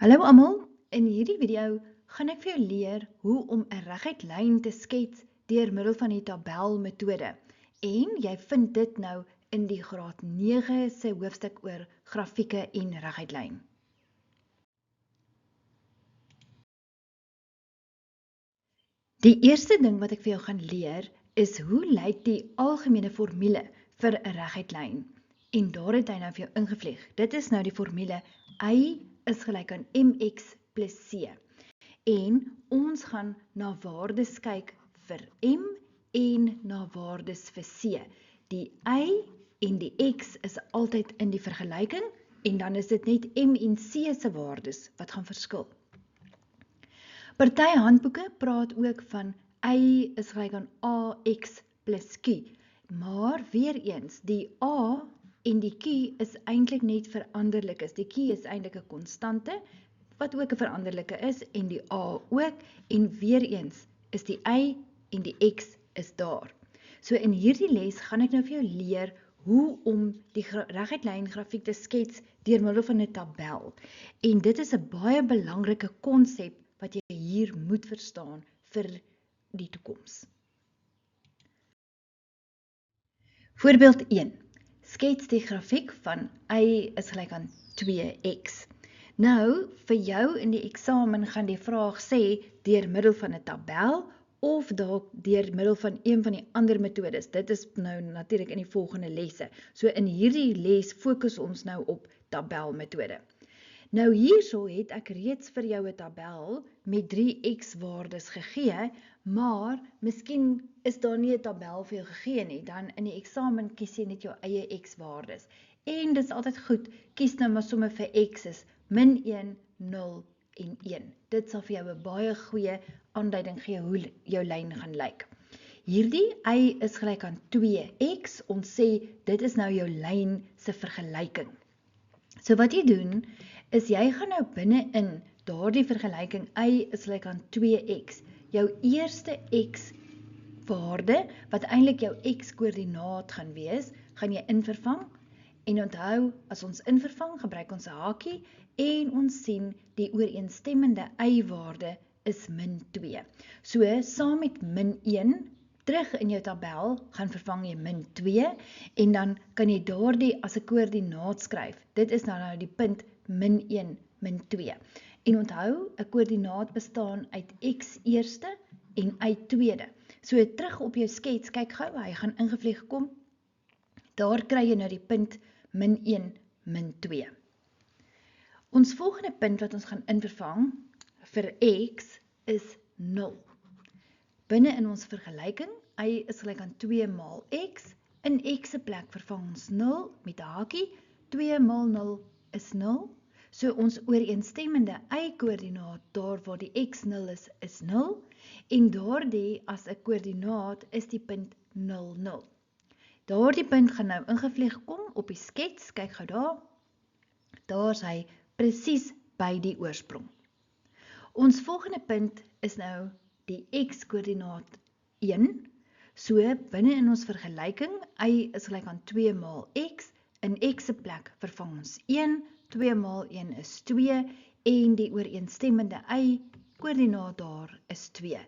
Hallo almal, in hierdie video gaan ek vir jou leer hoe om 'n reguit lyn te skets deur middel van die tabelmetode. En jy vind dit nou in die graad 9 se hoofstuk oor grafieke en reguit lyn. Die eerste ding wat ek vir jou gaan leer is hoe lyk die algemene formule vir 'n reguit lyn. En daar het hy nou vir jou ingevlieg. Dit is nou die formule y is gelyk aan mx plus c. En ons gaan na waardes kyk vir m en na waardes vir c. Die y en die x is altyd in die vergelyking en dan is dit net m en c se waardes wat gaan verskil. Party handboeke praat ook van y is gelyk aan ax plus q. Maar weer eens, die a en die q is eintlik net veranderlikes. Die q is eintlik 'n konstante wat ook 'n veranderlike is en die a ook, en weer eens is die y en die x is daar. So in hierdie les gaan ek nou vir jou leer hoe om die reguit lyn grafiek te skets deur middel van 'n tabel. En dit is 'n baie belangrike konsep wat jy hier moet verstaan vir die toekoms. Voorbeeld 1. Skets die grafiek van y is gelyk aan 2x. Nou, vir jou in die eksamen gaan die vraag sê deur middel van 'n tabel of dalk deur middel van een van die ander metodes. Dit is nou natuurlik in die volgende lesse. So in hierdie les fokus ons nou op tabelmetode. Nou hierso het ek reeds vir jou 'n tabel met 3 x-waardes gegee, maar miskien is daar nie 'n tabel vir jou gegee nie, dan in die eksamen kies jy net jou eie x-waardes. En dis altyd goed, kies nou maar sommer vir x is -1, 0 en 1. Dit sal vir jou 'n baie goeie aanduiding gee hoe jou lyn gaan lyk. Hierdie y is gelyk aan 2x, ons sê dit is nou jou lyn se vergelyking. So wat jy doen, is jy gaan nou binne in daardie vergelyking y is gelyk aan 2x, jou eerste x waarde, wat eintlik jou x-koördinaat gaan wees, gaan jy invervang, en onthou, as ons invervang, gebruik ons 'n hakie, en ons sien die ooreenstemmende y-waarde is -2. So, saam met -1, terug in jou tabel, gaan vervang jy -2, en dan kan jy daardie as 'n koördinaat skryf. Dit is nou die punt -1, -2. En onthou, 'n koördinaat bestaan uit x eerste en y tweede. So terug op jou skets, kyk gou, hy gaan ingevlieg kom. Daar kry jy nou die punt -1, -2. Ons volgende punt wat ons gaan invervang vir x is 0. Binne in ons vergelyking, y is gelyk aan 2 maal x. In x se plek vervang ons 0 met 'n hakie. 2 maal 0 is 0. So ons ooreenstemmende y-koördinaat daar waar die x 0 is 0. En daardie as 'n koördinaat is die punt 0, 0. Daardie punt gaan nou ingevlieg kom op die skets. Kyk gou daar. Daar is hy presies by die oorsprong. Ons volgende punt is nou die x-koördinaat 1. So binne in ons vergelyking, y is gelyk aan 2 maal x. In x se plek vervang ons 1. 2 maal 1 is 2 en die ooreenstemmende y-koördinaat daar is 2.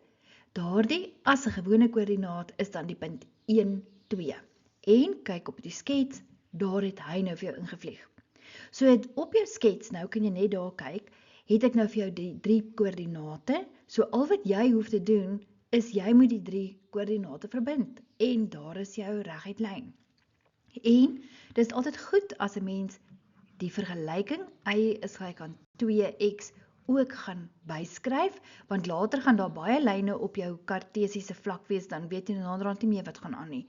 Daardie as 'n gewone koördinaat is dan die punt 1, 2. En kyk op die skets, daar het hy nou vir jou ingevlieg. So op jou skets nou kan jy net daar kyk, het ek nou vir jou die 3 koördinate. So al wat jy hoef te doen is jy moet die 3 koördinate verbind en daar is jou reguit lyn. En dis altyd goed as 'n mens die vergelyking y is gelyk aan 2x ook gaan byskryf, want later gaan daar baie lyne op jou kartesiese vlak wees, dan weet jy naderhand nie meer wat gaan aan nie.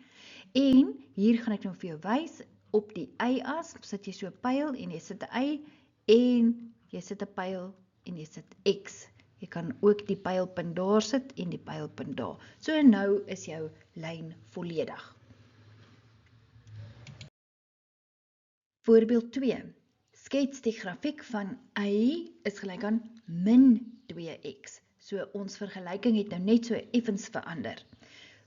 En hier gaan ek nou vir jou wys, op die y-as sit jy so 'n pyl en jy sit 'n y en jy sit 'n pyl en jy sit x. Jy kan ook die pylpunt daar sit en die pylpunt daar. So nou is jou lyn volledig. Voorbeeld 2. Skets die grafiek van y is gelyk aan -2x. So ons vergelyking het nou net so effens verander.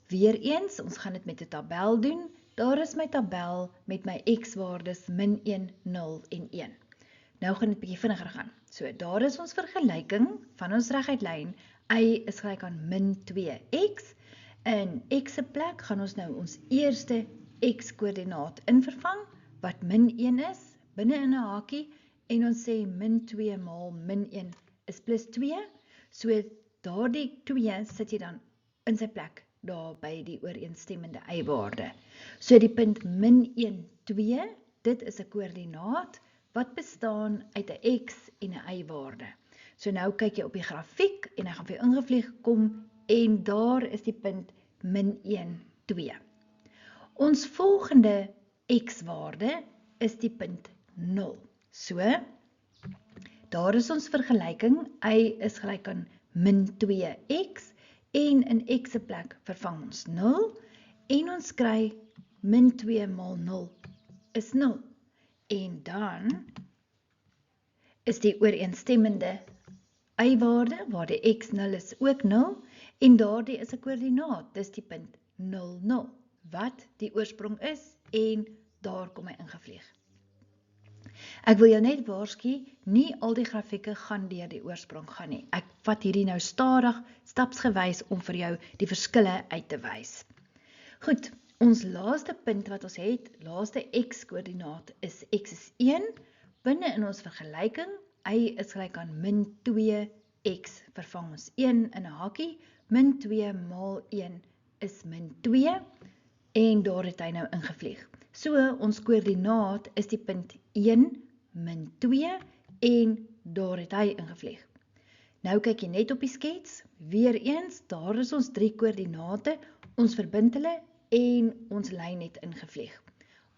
Weereens, ons gaan dit met 'n tabel doen. Daar is my tabel met my x-waardes -1, 0 en 1. Nou gaan dit bietjie vinniger gaan. So, daar is ons vergelyking van ons reguitlyn. Y is gelyk aan min 2x. In x se plek gaan ons nou ons eerste x-koördinaat invervang, wat min 1 is, binne in 'n hakie, en ons sê min 2 maal min 1 is plus 2. So, daardie 2 sit jy dan in sy plek, daar by die ooreenstemmende y-waarde. So, die punt min 1, 2, dit is 'n koördinaat, wat bestaan uit 'n x en 'n y-waarde. So nou kyk jy op die grafiek en hy gaan vir jou ingevlieg kom en daar is die punt min 1, 2. Ons volgende x-waarde is die punt 0. So, daar is ons vergelyking, y is gelyk aan min 2x en in x se plek vervang ons 0 en ons kry min 2 maal 0 is 0. En dan is die ooreenstemmende y-waarde, waar die x 0 is ook 0, en daardie is 'n koördinaat, dis die punt 0, 0, wat die oorsprong is, en daar kom hy ingevlieg. Ek wil jou net waarsku, nie al die grafieke gaan deur die oorsprong gaan nie. Ek vat hierdie nou stadig, stapsgewys, om vir jou die verskille uit te wys. Goed, ons laaste punt wat ons het, laaste x-koördinaat is x is 1, binne in ons vergelyking, y is gelyk aan min 2x, vervang ons 1 in 'n hakie, min 2 maal 1 is min 2, en daar het hy nou ingevlieg. So, ons koördinaat is die punt 1, min 2, en daar het hy ingevlieg. Nou kyk jy net op die skets, weer eens, daar is ons 3 koördinate, ons verbind hulle, en ons lyn het ingevlieg.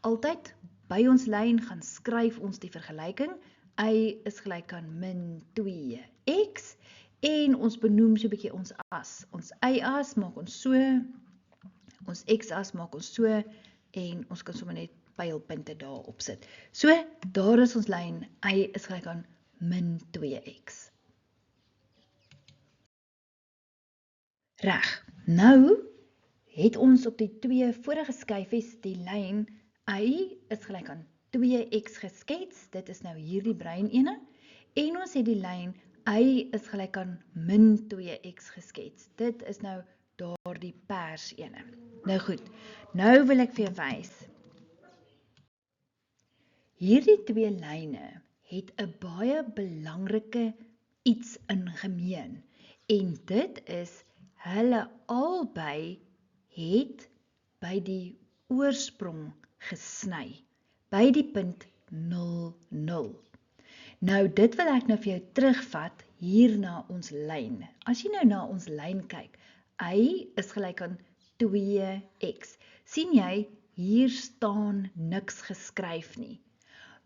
Altyd, by ons lyn gaan skryf ons die vergelyking, y is gelyk aan min 2x, en ons benoem so 'n bietjie ons as. Ons y-as maak ons so, ons x-as maak ons so, en ons kan sommer net pylpunte daar opsit. So, daar is ons lyn, y is gelyk aan min 2x. Reg, nou het ons op die 2 vorige skyfies die lyn y is gelyk aan 2x geskets, dit is nou hierdie bruin ene, en ons het die lyn y is gelyk aan min 2x geskets, dit is nou daardie pers ene. Nou goed, nou wil ek vir jou wys. Hierdie 2 lyne het 'n baie belangrike iets in gemeen, en dit is, hulle albei het by die oorsprong gesny, by die punt 0, 0. Nou, dit wil ek nou vir jou terugvat hier na ons lyn. As jy nou na ons lyn kyk, y is gelyk aan 2x. sien jy, hier staan niks geskryf nie.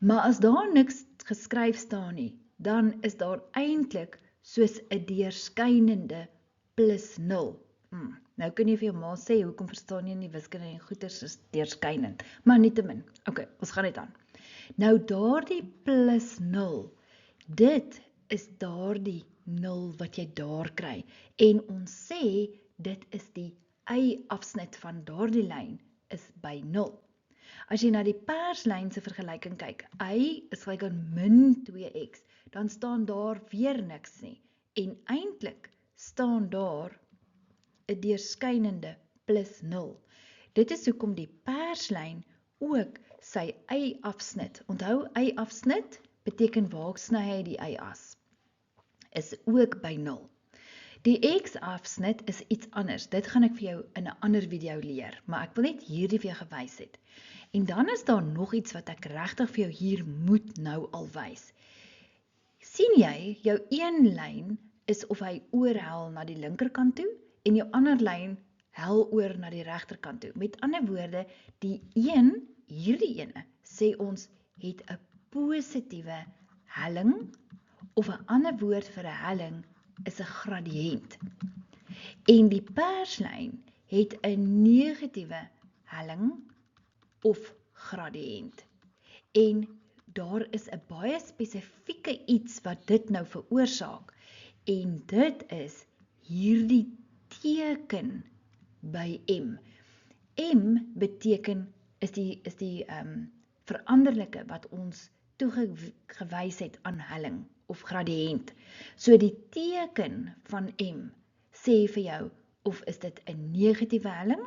Maar as daar niks geskryf staan nie, dan is daar eintlik soos 'n deurskynende plus 0. Nou kan jy vir jou ma sê, hoekom verstaan jy nie wiskunde en goeters is deurskynend, maar nietemin. Ok, ons gaan net aan. Nou daardie plus 0, dit is daardie 0 wat jy daar kry, en ons sê, dit is die y-afsnit van daardie lyn, is by 0. As jy na die perslyn se vergelyking kyk, y is gelyk aan min 2x, dan staan daar weer niks nie, en eintlik staan daar 'n deurskynende plus 0. Dit is hoekom die perslyn ook sy y-afsnit, onthou y-afsnit beteken waar sny hy die y-as, is ook by 0. Die x-afsnit is iets anders, dit gaan ek vir jou in 'n ander video leer, maar ek wil net hierdie vir jou gewys het. En dan is daar nog iets wat ek regtig vir jou hier moet nou al wys. Sien jy, jou een lyn is of hy oorhel na die linkerkant toe, en jou ander lyn hel oor na die regterkant toe. Met ander woorde, die een, hierdie ene, sê ons, het 'n positiewe helling, of 'n ander woord vir 'n helling is 'n gradiënt. En die perslyn het 'n negatiewe helling of gradiënt. En daar is 'n baie spesifieke iets wat dit nou veroorsaak. En dit is hierdie teken by M. M beteken is die veranderlike wat ons toegewys het aan helling of gradiënt. So die teken van M sê vir jou of is dit 'n negatiewe helling.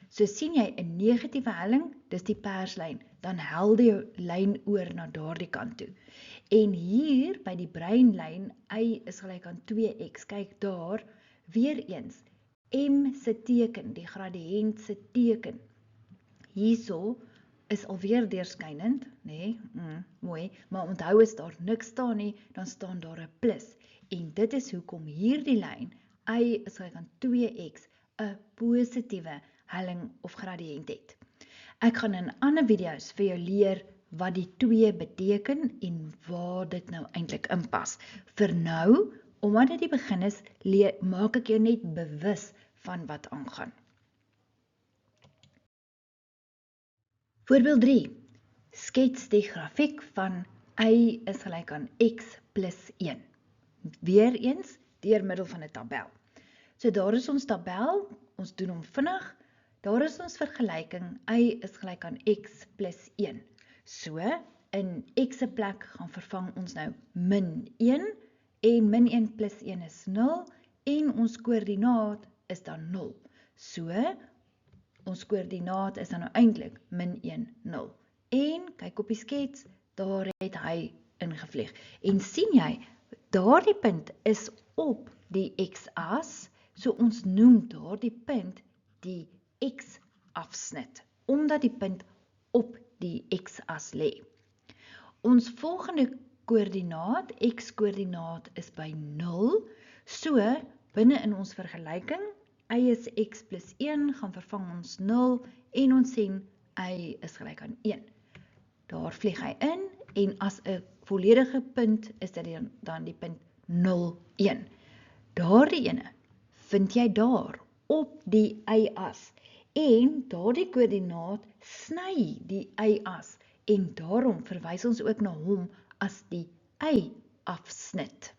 So sien jy 'n negatiewe helling, dis die perslyn, dan hel die lyn oor na daardie kant toe. En hier by die breinlyn, y is gelyk aan 2x, kyk daar, weer eens, M se teken, die gradiënt se teken, hierso is alweer deurskynend, nee, mooi, maar onthou as daar niks staan nie, dan staan daar 'n plus, en dit is hoekom hierdie lyn, y is gelyk aan 2x, 'n positiewe helling of gradiënt het. Ek gaan in ander video's vir jou leer wat die 2 beteken en waar dit nou eintlik inpas. Vir nou, omdat dit die begin is, maak ek jou net bewus van wat aangaan. Voorbeeld 3. Skets die grafiek van y is gelyk aan x plus 1. Weereens deur middel van 'n tabel. So daar is ons tabel, ons doen hom vinnig. Daar is ons vergelyking, y is gelyk aan x plus 1. So, in x se plek gaan vervang ons nou min 1, en min 1 plus 1 is 0, en ons koördinaat is dan 0. So, ons koördinaat is dan nou eintlik min 1, 0. En, kyk op die skets, daar het hy ingevlieg. En sien jy, daardie punt is op die x-as, so ons noem daardie punt die x-afsnit, omdat die punt op die x-as lê. Ons volgende koördinaat, x-koördinaat is by 0, so binne in ons vergelyking, y is x plus 1, gaan vervang ons 0, en ons sien y is gelyk aan 1. Daar vlieg hy in, en as 'n volledige punt is dit dan die punt 0, 1. Daardie ene vind jy daar op die y-as, en daardie koördinaat sny die y-as, en daarom verwys ons ook na hom as die y-afsnit.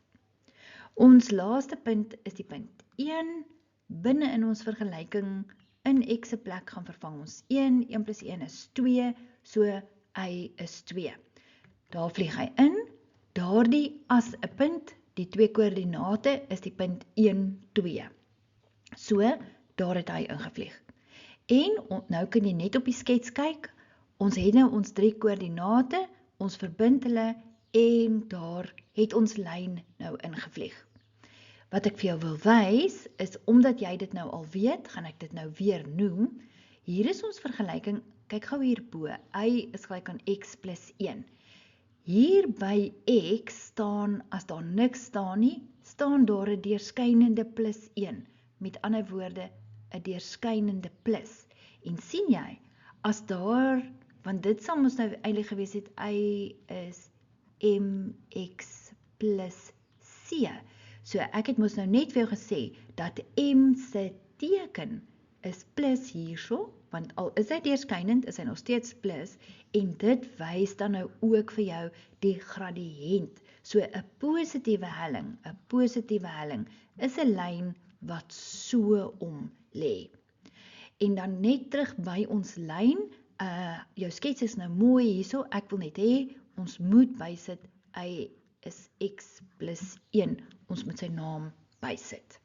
Ons laaste punt is die punt 1, binne in ons vergelyking, in x se plek gaan vervang ons 1, 1 plus 1 is 2, so y is 2. Daar vlieg hy in, daardie as 'n punt, die 2 koördinate is die punt 1, 2. So, daar het hy ingevlieg. En, nou kan jy net op die skets kyk, ons het nou ons 3 koördinate, ons verbind hulle, en daar het ons lyn nou ingevlieg. Wat ek vir jou wil wys, is omdat jy dit nou al weet, gaan ek dit nou weer noem. Hier is ons vergelyking, kyk gou hierbo, y is gelyk aan x plus 1. Hier by x staan, as daar niks staan nie, staan daar 'n deurskynende plus 1. Met ander woorde, 'n deurskynende plus. En sien jy, as daar, want dit sal ons nou eintlik gewees het, y is mx plus c. So ek het mos nou net vir jou gesê, dat m se teken is plus hierso, want al is hy deurskynend, is hy nog steeds plus, en dit wys dan nou ook vir jou die gradiënt. So 'n positiewe helling is 'n lyn wat so om lê. En dan net terug by ons lyn, jou skets is nou mooi hierso, ek wil net hê, ons moet bysit, y is x plus 1, ons moet sy naam bysit.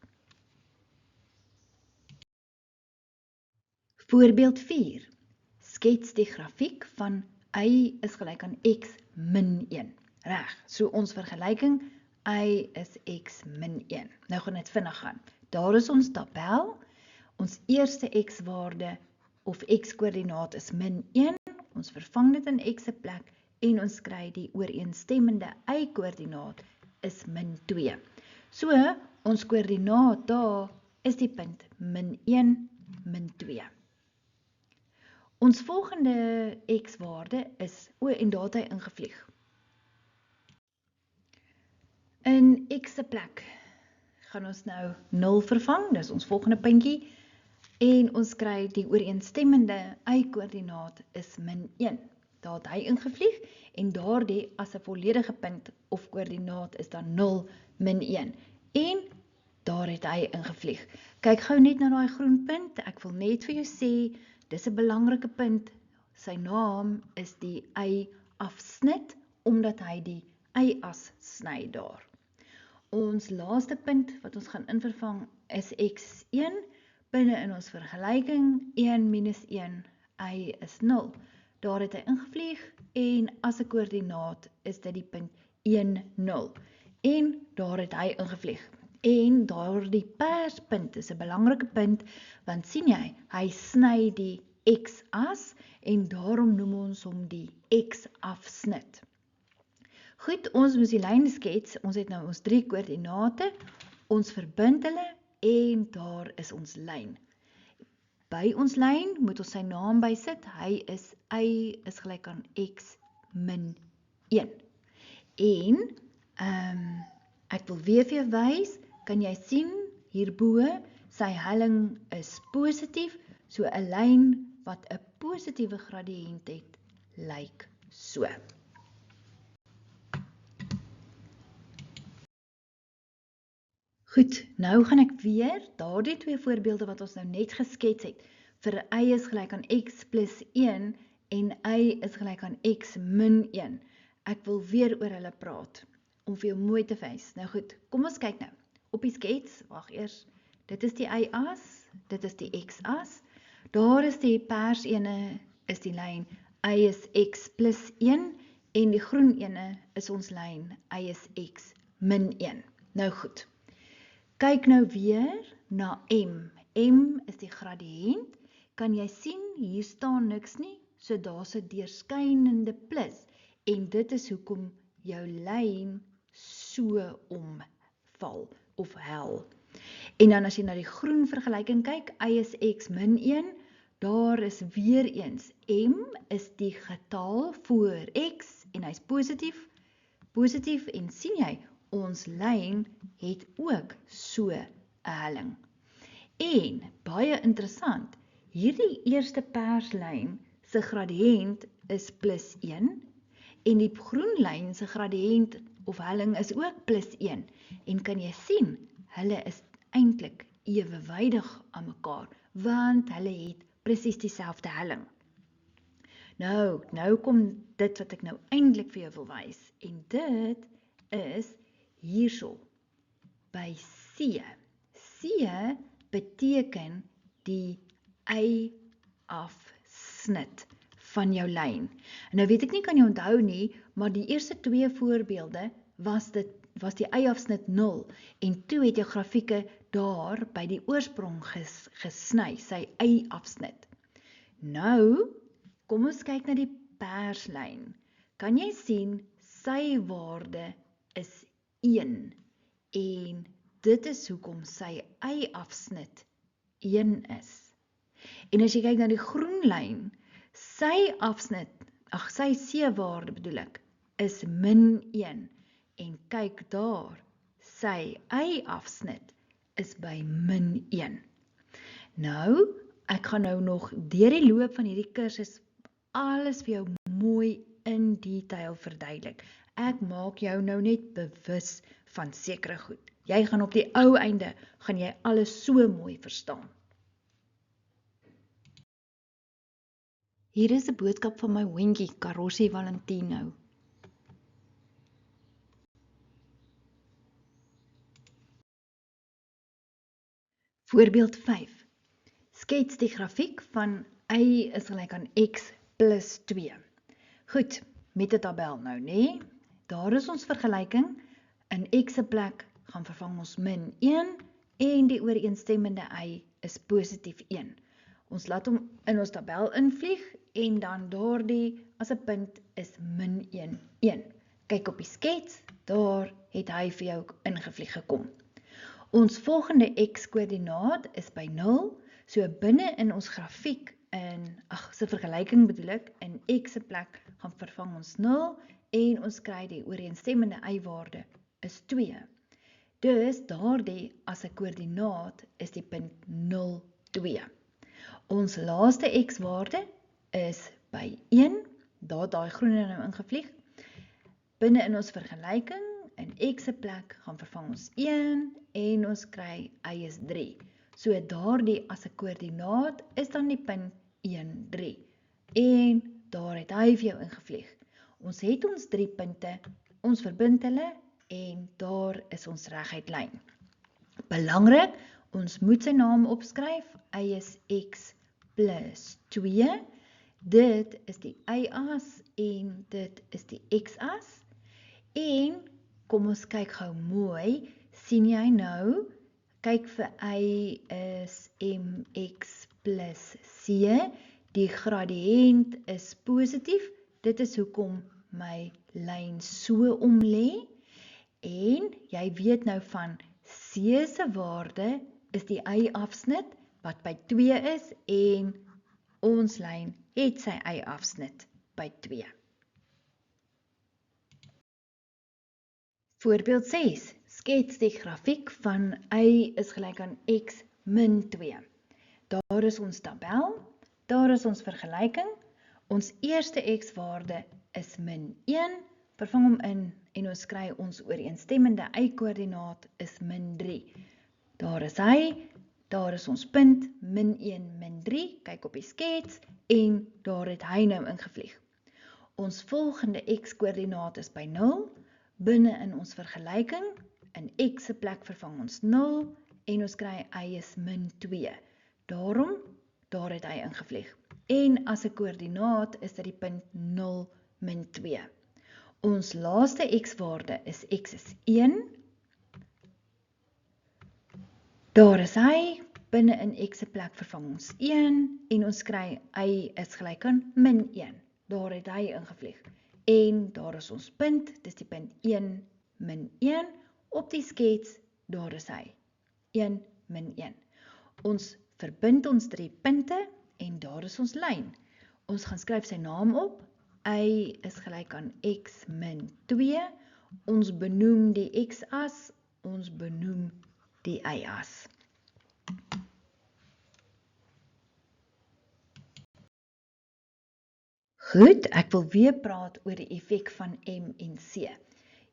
Voorbeeld 4. Skets die grafiek van y is gelyk aan x min 1. Reg, so ons vergelyking, y is x min 1. Nou gaan dit vinnig gaan. Daar is ons tabel, ons eerste x-waarde of x-koördinaat is min 1, ons vervang dit in x se plek, en ons kry die ooreenstemmende y-koördinaat is min 2. So, ons koördinaat daar is die punt min 1, min 2. Ons volgende x-waarde is, en daar het hy ingevlieg. In x se plek gaan ons nou 0 vervang, dis ons volgende puntjie, en ons kry die ooreenstemmende y-koördinaat is min 1. Daar het hy ingevlieg, en daardie as 'n volledige punt of koördinaat is dan 0, min 1. En daar het hy ingevlieg. Kyk gou net na daai groen punt, ek wil net vir jou sê, dis 'n belangrike punt, sy naam is die y-afsnit omdat hy die y-as sny daar. Ons laaste punt wat ons gaan invervang is x1, binne in ons vergelyking 1 minus 1, y is 0. Daar het hy ingevlieg en as 'n koördinaat is dit die punt 1, 0. En daar het hy ingevlieg. En daardie perspunt is 'n belangrike punt, want sien jy, hy sny die x-as en daarom noem ons hom die x-afsnit. Goed, ons moes die lyn skets, ons het nou ons 3 koördinate, ons verbind hulle en daar is ons lyn. By ons lyn moet ons sy naam bysit, y is gelyk aan x min 1. En, ek wil weer vir jou wys, kan jy sien, hierbo, sy helling is positief, so 'n lyn wat 'n positiewe gradiënt het, lyk so. Goed, nou gaan ek weer daardie 2 voorbeelde wat ons nou net geskets het, vir y is gelyk aan x plus 1 en y is gelyk aan x min 1. Ek wil weer oor hulle praat, om vir jou mooi te wys. Nou goed, kom ons kyk nou. Op die skets, wag eers, dit is die y-as, dit is die x-as, daar is die pers ene, is die lyn, y is x plus 1, en die groen ene is ons lyn, y is x min 1. Nou goed, kyk nou weer na m. M is die gradiënt, kan jy sien, hier staan niks nie, so daar's 'n deurskynende plus, en dit is hoekom jou lyn so omval, of hel. En dan as jy na die groen vergelyking kyk, y is x min 1, daar is weer eens, m is die getal voor x, en hy's positief, en sien jy, ons lyn het ook so 'n helling. En, baie interessant, hierdie eerste perslyn se gradiënt is plus 1, en die groen lyn se gradiënt of helling is ook plus 1, en kan jy sien, hulle is eintlik ewewydig aan mekaar, want hulle het presies dieselfde helling. Nou kom dit wat ek nou eintlik vir jou wil wys, en dit is hierso, by C. C beteken die y-afsnit van jou lyn. En nou weet ek nie, kan jy onthou nie, maar die eerste 2 voorbeelde was die y-afsnit 0, en toe het jou grafieke daar by die oorsprong gesny, sy y-afsnit. Nou, kom ons kyk na die perslyn. Kan jy sien, sy waarde is 1, en dit is hoekom sy y-afsnit 1 is. En as jy kyk na die groen lyn, sy C-waarde bedoel ek, is min 1, en kyk daar, sy y-afsnit is by min 1. Nou, ek gaan nou nog deur die loop van hierdie kursus alles vir jou mooi in detail verduidelik. Ek maak jou nou net bewus van sekere goed. Jy gaan op die ou einde, gaan jy alles so mooi verstaan. Hier is 'n boodskap van my hondjie, Karossie Valentino. Voorbeeld 5. Skets die grafiek van y is gelyk aan x plus 2. Goed, met 'n tabel nou, nê? Daar is ons vergelyking. In x se plek gaan vervang ons min 1 en die ooreenstemmende y is positief 1. Ons laat hom in ons tabel invlieg en dan daardie as 'n punt is min 1, 1. Kyk op die skets, daar het hy vir jou ingevlieg gekom. Ons volgende x-koördinaat is by 0, so binne in ons grafiek, se vergelyking bedoel ek, in x se plek gaan vervang ons 0 en ons kry die ooreenstemmende y-waarde is 2. Dus daardie as 'n koördinaat is die punt 0, 2. Ons laaste x-waarde is by 1, daar het daai groen nou ingevlieg. Binne in ons vergelyking, in x se plek gaan vervang ons 1 en ons kry y is 3. So daardie as 'n koördinaat is dan die punt 1, 3. En daar het hy vir jou ingevlieg. Ons het ons 3 punte, ons verbind hulle en daar is ons reguit lyn. Belangrik, ons moet sy naam opskryf, hy is x plus 2, dit is die y-as en dit is die x-as, en kom ons kyk gou mooi, sien jy nou, kyk vir y is mx plus c, die gradiënt is positief, dit is hoekom my lyn so omlê, en jy weet nou van c se waarde is die y-afsnit wat by 2 is, en ons lyn het sy y-afsnit by 2. Voorbeeld 6. Skets die grafiek van y is gelyk aan x min 2. Daar is ons tabel, daar is ons vergelyking. Ons eerste x-waarde is min 1, vervang hom in en ons kry ons ooreenstemmende y-koördinaat is min 3. Daar is hy, daar is ons punt, min 1, min 3, kyk op die skets, en daar het hy nou ingevlieg. Ons volgende x-koördinaat is by 0, binne in ons vergelyking, in x se plek vervang ons 0, en ons kry y is min 2. Daarom, daar het hy ingevlieg. En as 'n koördinaat is dit die punt 0, min 2. Ons laaste x-waarde is x is 1. Daar is hy, binne in x se plek vervang ons 1, en ons kry y is gelyk aan min 1. Daar het hy ingevlieg. En daar is ons punt, dis die punt 1, min 1. Op die skets, daar is hy. 1, min 1. Ons verbind ons 3 punte, en daar is ons lyn. Ons gaan skryf sy naam op. Y is gelyk aan x min 2. Ons benoem die x-as, ons benoem die y-as. Goed, ek wil weer praat oor die effek van M en C.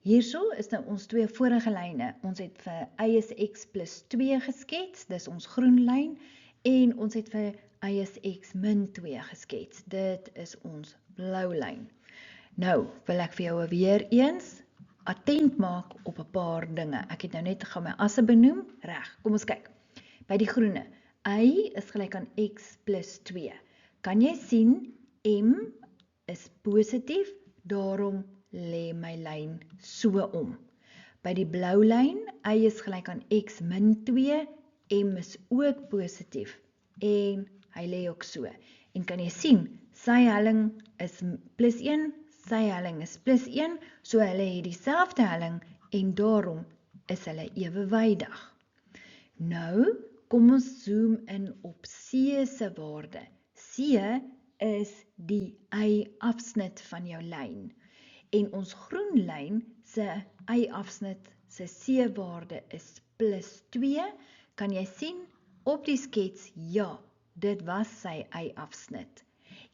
Hierso is nou ons 2 vorige lyne. Ons het vir y is x plus 2 geskets, dis ons groen lyn, en ons het vir y is x min 2 geskets, dit is ons blou lyn. Nou, wil ek vir jou weer eens attent maak op 'n paar dinge. Ek het nou net gou my asse benoem, reg, kom ons kyk. By die groene, y is gelyk aan x plus 2. Kan jy sien, M is positief, daarom lê my lyn so om. By die blou lyn, y is gelyk aan x min 2, M is ook positief, en hy lê ook so. En kan jy sien, sy helling is plus 1, sy helling is plus 1, so hulle het dieselfde helling, en daarom is hulle ewewydig. Nou, kom ons zoom in op C se waarde. C is die y-afsnit van jou lyn. En ons groen lyn se y-afsnit se C-waarde is plus 2. Kan jy sien op die skets, ja, dit was sy y-afsnit.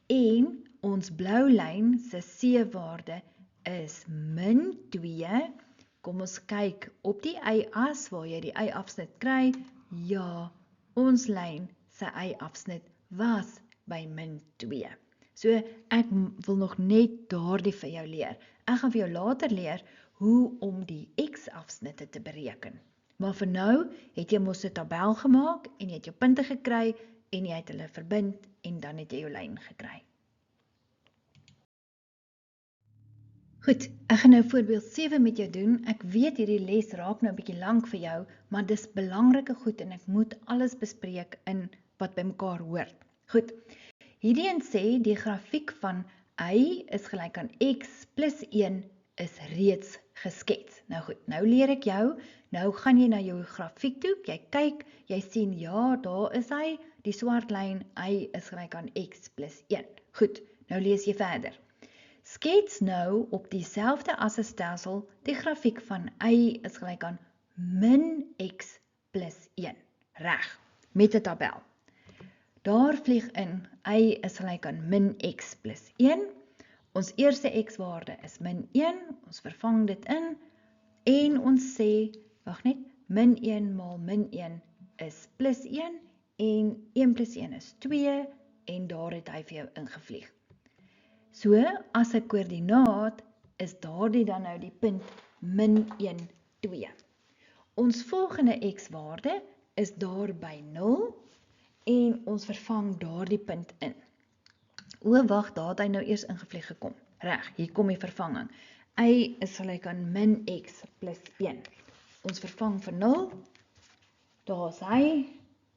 En ons blou lyn se C-waarde is min 2. Kom ons kyk op die y-as waar jy die y-afsnit kry. Ja, ons lyn se y-afsnit was by min 2. So ek wil nog net daardie vir jou leer. Ek gaan vir jou later leer hoe om die x-afsnitte te bereken. Maar vir nou het jy mos 'n tabel gemaak en jy het jou punte gekry en jy het hulle verbind en dan het jy jou lyn gekry. Goed, ek gaan nou voorbeeld 7 met jou doen. Ek weet hierdie les raak nou 'n bietjie lank vir jou, maar dis belangrike goed en ek moet alles bespreek in wat by mekaar hoort. Goed, hierdie een sê die grafiek van y is gelyk aan x plus 1 is reeds geskets. Nou goed, nou leer ek jou, nou gaan jy na jou grafiek toe, jy kyk, jy sien ja, daar is hy, die swart lyn, y is gelyk aan x plus 1. Goed, nou lees jy verder. Skets nou op dieselfde assestelsel die grafiek van y is gelyk aan min x plus 1. Reg, met 'n tabel. Daar vlieg in, y is gelyk aan min x plus 1. Ons eerste x-waarde is min 1, ons vervang dit in, en ons sê, wag net, min 1 maal min 1 is plus 1, en 1 plus 1 is 2, en daar het hy vir jou ingevlieg. So, as 'n koördinaat is daardie dan nou die punt -1, 2. Ons volgende x-waarde is daar by 0 en ons vervang daardie punt in. O, wag, daar het hy nou eers ingevlieg gekom. Reg, hier kom die vervanging. Y is gelyk aan min x plus 1. Ons vervang vir 0, daar is hy,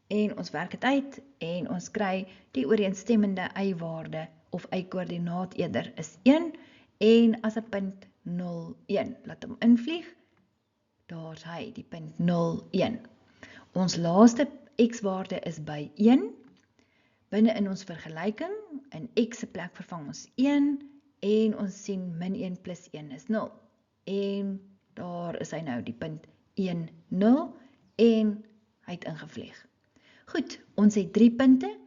en ons werk het uit, en ons kry die ooreenstemmende y-waarde, of y-koördinaat eerder, is 1, en as 'n punt 0, 1. Laat hom invlieg, daar is hy, die punt 0, 1. Ons laaste x-waarde is by 1, binne in ons vergelyking, in x se plek vervang ons 1, en ons sien min 1 plus 1 is 0. En daar is hy nou, die punt 1, 0, en hy het ingevlieg. Goed, ons het 3 punte,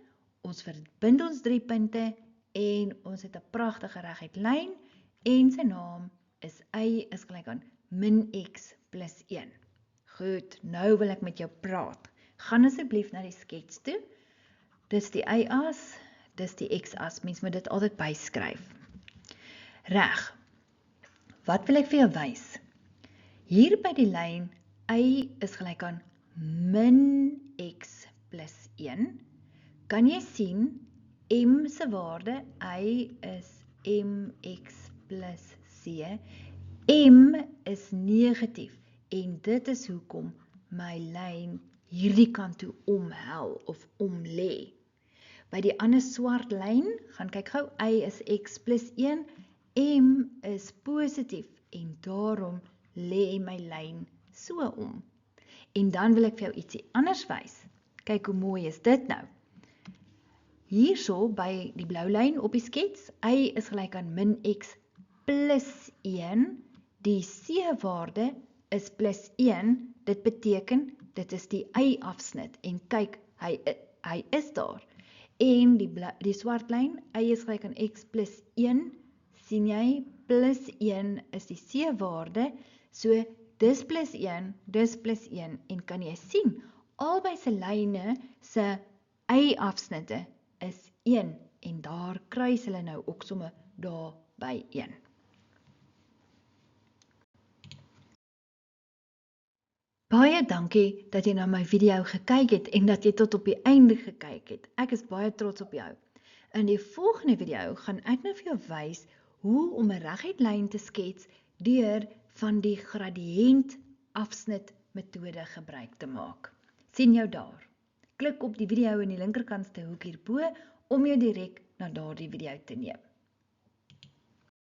ons verbind ons 3 punte, en ons het 'n pragtige reguit lyn, en sy naam is y is gelyk aan min x plus 1. Goed, nou wil ek met jou praat. Gaan asseblief na die skets toe. Dis die y-as, dis die x-as. Mens moet dit altyd byskryf. Reg. Wat wil ek vir jou wys? Hier by die lyn y is gelyk aan min x plus 1. Kan jy sien m se waarde, y is mx plus c. M is negatief en dit is hoekom my lyn hierdie kant toe omhel of omlê. By die ander swart lyn, gaan kyk gou, y is x plus 1, m is positief en daarom lê my lyn so om. En dan wil ek vir jou ietsie anders wys. Kyk hoe mooi is dit nou. Hierso by die blou lyn op die skets, y is gelyk aan min x plus 1, die c-waarde is plus 1, dit beteken, dit is die y-afsnit, en kyk, hy is daar. En die swart lyn, y is gelyk aan x plus 1, sien jy, plus 1 is die c-waarde, so dis plus 1, en kan jy sien, albei se lyne se y-afsnitte is 1, en daar kruis hulle nou ook sommer daar by 1. Baie dankie dat jy na my video gekyk het en dat jy tot op die einde gekyk het. Ek is baie trots op jou. In die volgende video gaan ek nou vir jou wys hoe om 'n reguit lyn te skets deur van die gradiënt afsnit metode gebruik te maak. Sien jou daar. Klik op die video in die linkerkantste hoek hierbo om jou direk na daardie video te neem.